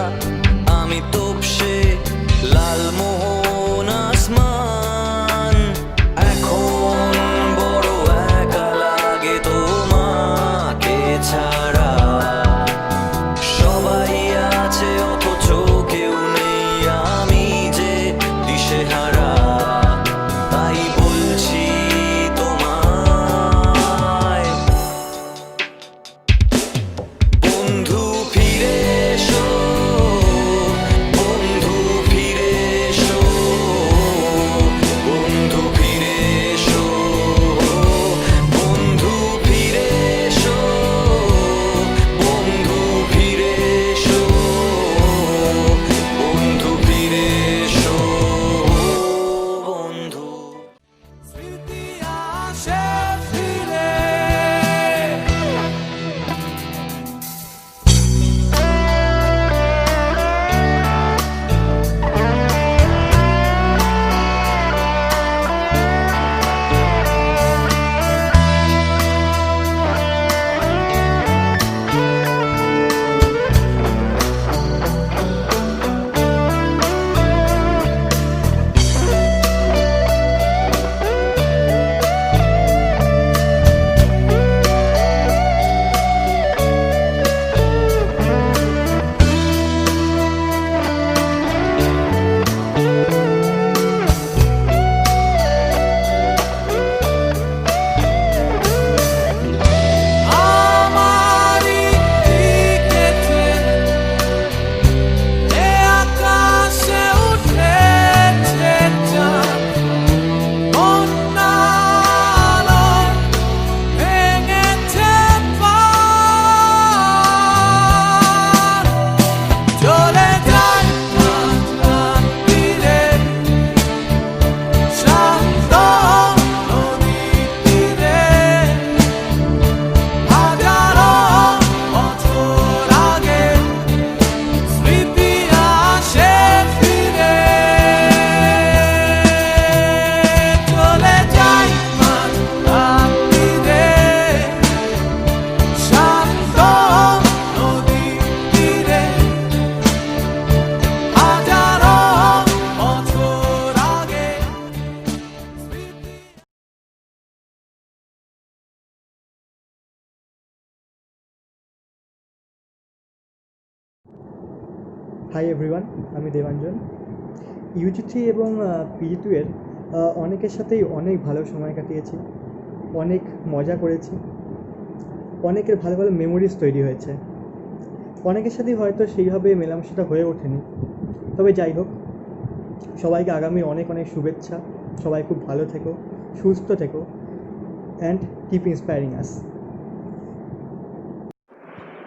হাই এভরিওয়ান, আমি দেবাঞ্জন। UG3 এবং PG2 এর অনেকের সাথেই অনেক ভালো সময় কাটিয়েছি, অনেক মজা করেছি, অনেকের ভালো ভালো মেমোরিজ তৈরি হয়েছে। অনেকের সাথেই হয়তো সেইভাবে মেলামেশাটা হয়ে ওঠেনি, তবে যাই হোক, সবাইকে আগামী অনেক অনেক শুভেচ্ছা। সবাই খুব ভালো থেকো, সুস্থ থেকো, and keep inspiring us.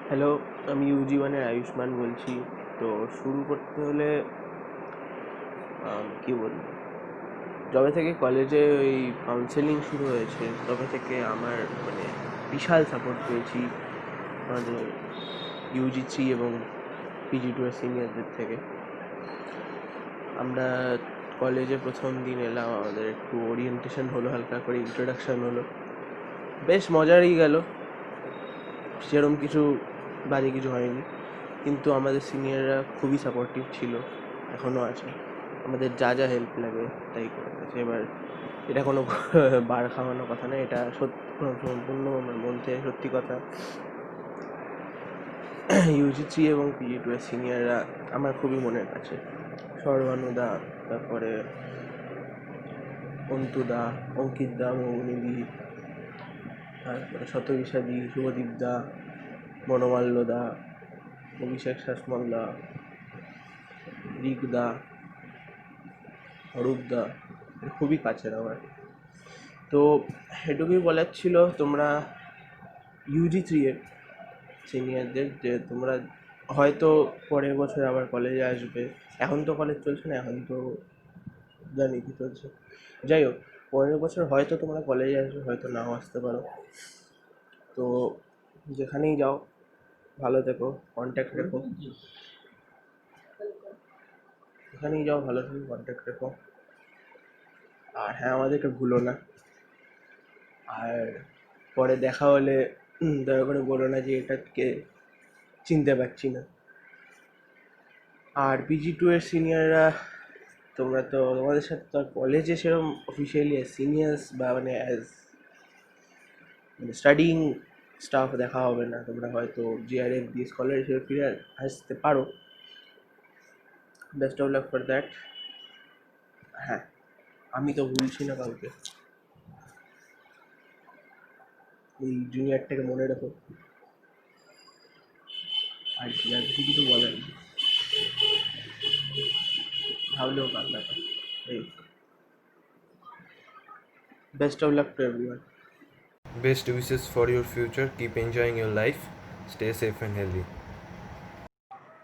Hello, আমি UG1-এর আয়ুষ্মান বলছি। তো শুরু করতে হলে কী বলবো, যবে থেকে কলেজে ওই কাউন্সেলিং শুরু হয়েছে তবে থেকে আমার মানে বিশাল সাপোর্ট পেয়েছি আমাদের UG3 এবং PG2 এর সিনিয়রদের থেকে। আমরা কলেজে প্রথম দিন এলাম, আমাদের একটু ওরিয়েন্টেশন হলো, হালকা করে ইন্ট্রোডাকশান হলো, বেশ মজারই গেল, সেরকম কিছু বাজে কিছু হয়নি। কিন্তু আমাদের সিনিয়ররা খুবই সাপোর্টিভ ছিল, এখনও আছে, আমাদের যা যা হেল্প লাগে তাই করে গেছে। এবার এটা কোনো বার খাওয়ানোর কথা না, এটা সম্পূর্ণ আমার মন থেকে সত্যি কথা। UG3 এবং PG2 এর সিনিয়ররা আমার খুবই মনের কাছে। সর্বানুদা, তারপরে অন্তুদা, অঙ্কিতদা, মৌনিদি, তারপরে শতবিশাদি, শুভদীপদা, বনমাল্যদা, অভিষেক শাসমলদা, রিকদা, অরূপদা, খুবই কাছের আমার। তো এটুকুই বলার ছিল, তোমরা UG3 এর সিনিয়রদের যে তোমরা হয়তো পরের বছর আবার কলেজে আসবে, এখন তো কলেজ চলছে না, এখন তো জানি কি চলছে, যাই হোক, পরের বছর হয়তো তোমরা কলেজে আসবে, হয়তো নাও আসতে পারো। তো যেখানেই যাও ভালো থেকো, কন্ট্যাক্ট রেখো, যেখানেই যাও ভালো থেকো, কন্ট্যাক্ট রেখো। আর হ্যাঁ, আমাদেরকে ভুলো না। আর পরে দেখা হলে দয়া করে বলো না যে এটাকে চিনতে পারছি না। আর PG2 এর সিনিয়ররা, তোমরা তো তোমাদের সাথে তো কলেজে সেরকম অফিসিয়ালি সিনিয়র্স বা মানে অ্যাজ স্টাডিং স্টাফ দেখা হবে না, তোমরা হয়তো GRF দিয়ে স্কলার হিসেবে ফিরে আসতে পারো। Best of luck for that. হ্যাঁ, আমি তো ভুলছি না কাউকে, এই জুনিয়রটাকে মনে রেখো। আর কি, আর বেশি কিছু বলার নেই, ভাবলেও কান্না পায়। এই best of luck to everyone. Best wishes for your future. Keep enjoying your life. Stay safe and healthy.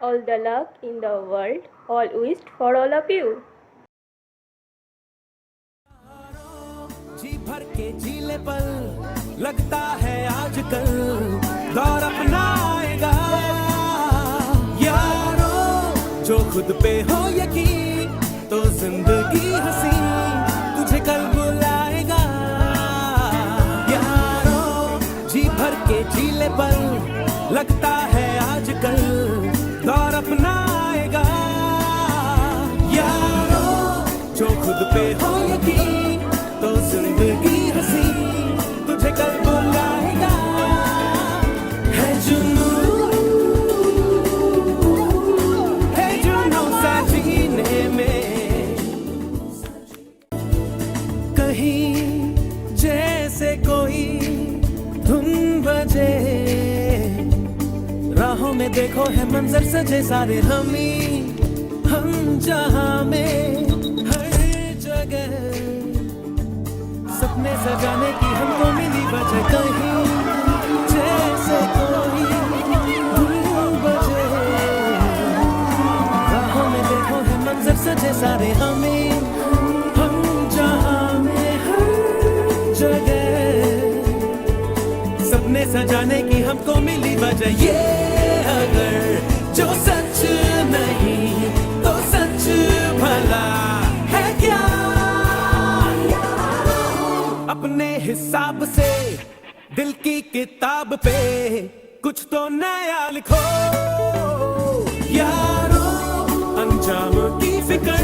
All the luck in the world, all wished for all of you. जी भर के झीले पल लगता है आजकल दौर अपना आएगा यारो, जो खुद पे हो यकीन तो जिंदगी हंसी तुझे कल बुलाएगा यारो। जी भर के झीले पल लगता है आजकल दौर अपना आएगा यारो, जो खुद पे हो यकीन तो जिंदगी हंसी तुझे कल बुलाएगा। है जुनून सा जीने में कहीं जैसे कोई धुन बजे, राहों में देखो है मंजर सजे सारे हम जहां में हर जगह सपने सजाने की हमको मिली वजह, कहीं जैसे कोई धुन बजे, राहों में देखो है मंजर सजे सारे हम जहां में हर जगह सपने सजाने की हमको मिली वजह। ये अगर जो सच नहीं तो सच भला है क्या, अपने हिसाब से दिल की किताब पे कुछ तो नया लिखो यारो, अंजाम की फिक्र